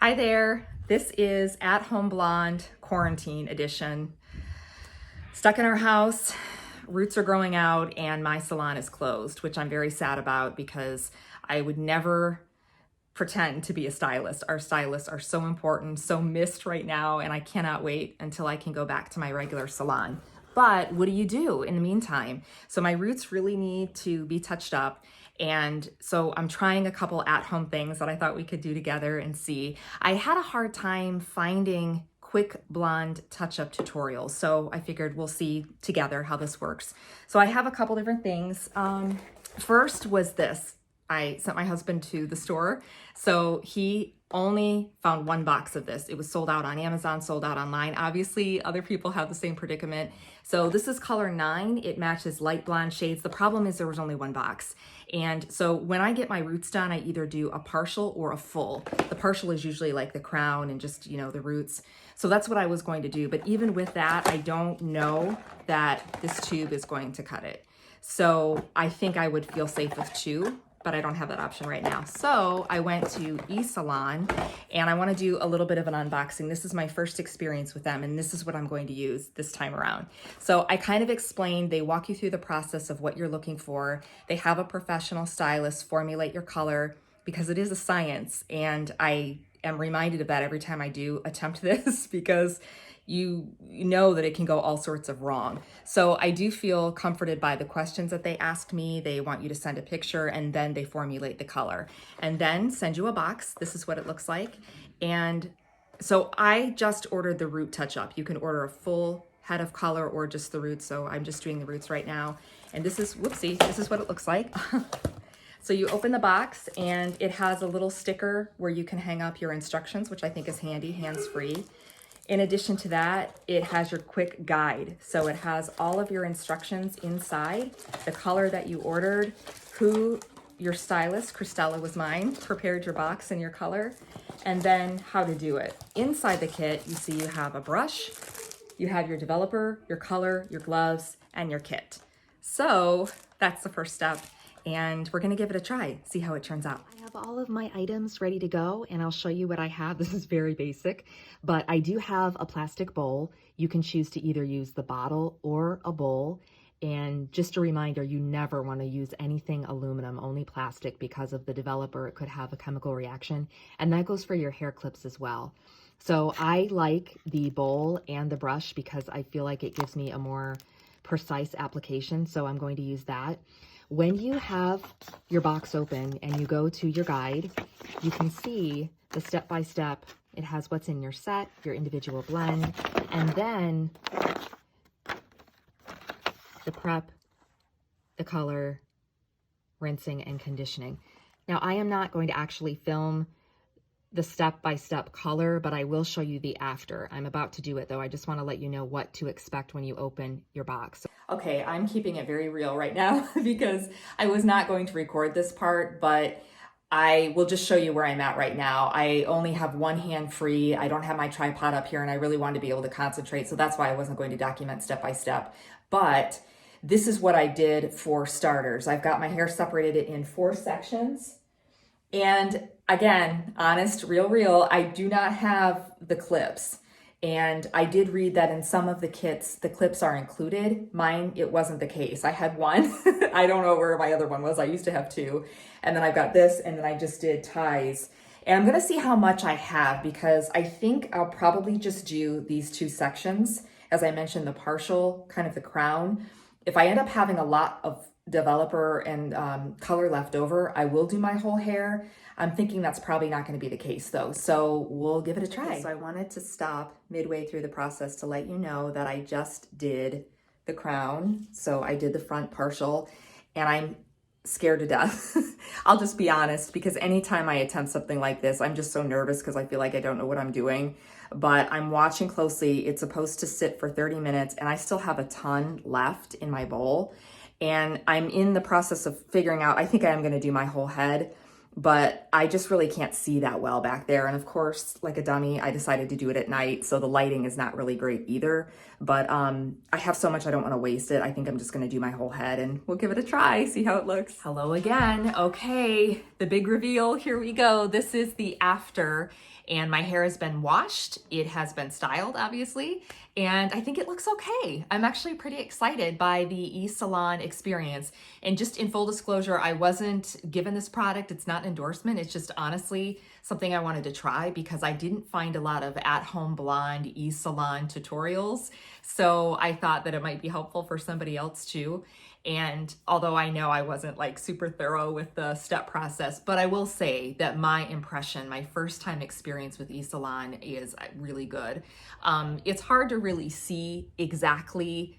Hi there. This is At Home Blonde Quarantine Edition. Stuck in our house, roots are growing out, and my salon is closed, which I'm very sad about because I would never pretend to be a stylist. Our stylists are so important, so missed right now, and I cannot wait until I can go back to my regular salon. But what do you do in the meantime? So my roots really need to be touched up. And so I'm trying a couple at-home things that I thought we could do together and see. I had a hard time finding quick blonde touch-up tutorials. So I figured we'll see together how this works. So I have a couple different things. First was this. I sent my husband to the store, so he only found one box of this. It was sold out on Amazon, sold out online. Obviously, other people have the same predicament. So this is color 9. It matches light blonde shades. The problem is there was only one box. And so when I get my roots done, I either do a partial or a full. The partial is usually like the crown and just, the roots. So that's what I was going to do. But even with that, I don't know that this tube is going to cut it. So I think I would feel safe with 2. But I don't have that option right now. So I went to eSalon and I want to do a little bit of an unboxing. This is my first experience with them and this is what I'm going to use this time around. So I kind of explained, they walk you through the process of what you're looking for. They have a professional stylist formulate your color because it is a science, and I am reminded of that every time I do attempt this because you know that it can go all sorts of wrong. So I do feel comforted by the questions that they asked me. They want you to send a picture and then they formulate the color and then send you a box. This is what it looks like. And so I just ordered the root touch up. You can order a full head of color or just the roots. So I'm just doing the roots right now. And this is, whoopsie, this is what it looks like. So you open the box and it has a little sticker where you can hang up your instructions, which I think is handy, hands-free. In addition to that, it has your quick guide. So it has all of your instructions inside, the color that you ordered, who your stylist, Christella was mine, prepared your box and your color, and then how to do it. Inside the kit, you see you have a brush, you have your developer, your color, your gloves, and your kit. So that's the first step. And we're gonna give it a try, see how it turns out. I have all of my items ready to go and I'll show you what I have. This is very basic, but I do have a plastic bowl. You can choose to either use the bottle or a bowl. And just a reminder, you never wanna use anything aluminum, only plastic, because of the developer. It could have a chemical reaction. And that goes for your hair clips as well. So I like the bowl and the brush because I feel like it gives me a more precise application. So I'm going to use that. When you have your box open and you go to your guide, you can see the step-by-step. It has what's in your set, your individual blend, and then the prep, the color, rinsing, and conditioning. Now, I am not going to actually film the step-by-step color, but I will show you the after. I'm about to do it though. I just want to let you know what to expect when you open your box. Okay, I'm keeping it very real right now because I was not going to record this part, but I will just show you where I'm at right now. I only have one hand free. I don't have my tripod up here and I really wanted to be able to concentrate. So that's why I wasn't going to document step by step. But this is what I did for starters. I've got my hair separated in 4 sections. And again, honest, real, I do not have the clips. And I did read that in some of the kits, the clips are included. Mine, it wasn't the case. I had one. I don't know where my other one was. I used to have 2. And then I've got this, and then I just did ties. And I'm gonna see how much I have because I think I'll probably just do these 2 sections. As I mentioned, the partial, kind of the crown. If I end up having a lot of developer and color left over, I will do my whole hair. I'm thinking that's probably not going to be the case though, so we'll give it a try. So I wanted to stop midway through the process to let you know that I just did the crown. So I did the front partial and I'm scared to death. I'll just be honest, because anytime I attempt something like this, I'm just so nervous because I feel like I don't know what I'm doing. But I'm watching closely. It's supposed to sit for 30 minutes and I still have a ton left in my bowl. And I'm in the process of figuring out, I think I am going to do my whole head. but I just really can't see that well back there. And of course, like a dummy, I decided to do it at night, so the lighting is not really great either. But I have so much, I don't want to waste it. I think I'm just going to do my whole head and we'll give it a try, see how it looks. Hello again. Okay, the big reveal, here we go. This is the after, and my hair has been washed. It has been styled, obviously, and I think it looks okay. I'm actually pretty excited by the eSalon experience. And just in full disclosure, I wasn't given this product. It's not an endorsement. It's just honestly something I wanted to try because I didn't find a lot of at-home blonde eSalon tutorials. So I thought that it might be helpful for somebody else too. And although I know I wasn't like super thorough with the step process, but I will say that my impression, my first time experience with eSalon is really good. It's hard to really see exactly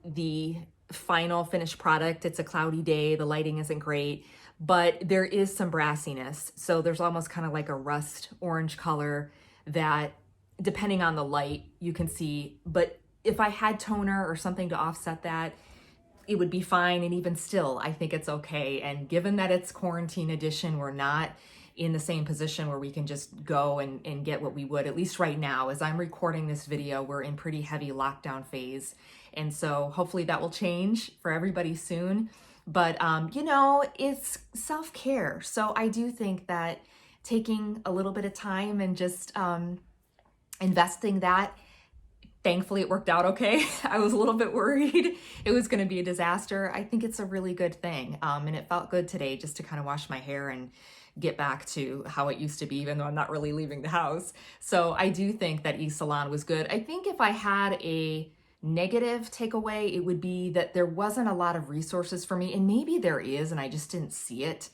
the final finished product. It's a cloudy day, the lighting isn't great, but there is some brassiness. So there's almost kind of like a rust orange color that, depending on the light, you can see. But if I had toner or something to offset that, it would be fine. And even still, I think it's okay. And given that it's quarantine edition, we're not in the same position where we can just go and get what we would, at least right now. As I'm recording this video, we're in pretty heavy lockdown phase. And so hopefully that will change for everybody soon. But, you know, it's self-care. So I do think that taking a little bit of time and just investing that, thankfully it worked out okay. I was a little bit worried it was going to be a disaster. I think it's a really good thing. And it felt good today just to kind of wash my hair and get back to how it used to be, even though I'm not really leaving the house. So I do think that eSalon was good. I think if I had a negative takeaway, it would be that there wasn't a lot of resources for me, and maybe there is, and I just didn't see it.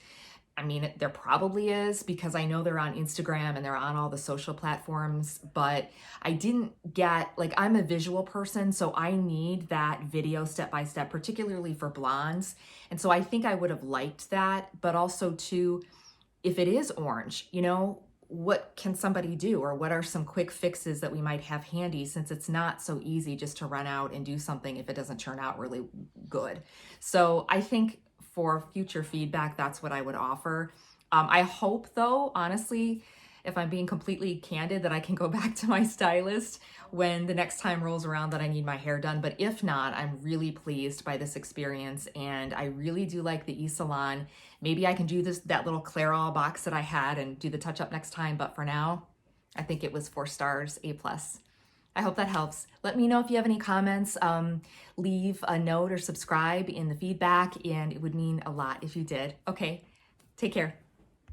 I mean, there probably is because I know they're on Instagram and they're on all the social platforms, but I didn't get, like, I'm a visual person, so I need that video step by step, particularly for blondes. And so I think I would have liked that, but also too, if it is orange, you know, what can somebody do, or what are some quick fixes that we might have handy, since it's not so easy just to run out and do something if it doesn't turn out really good. So I think for future feedback, that's what I would offer. I hope though, honestly, if I'm being completely candid, that I can go back to my stylist when the next time rolls around that I need my hair done. But if not, I'm really pleased by this experience, and I really do like the eSalon. Maybe I can do that little Clairol box that I had and do the touch up next time. But for now, I think it was 4 stars, A+. I hope that helps. Let me know if you have any comments. Leave a note or subscribe in the feedback, and it would mean a lot if you did. Okay, take care.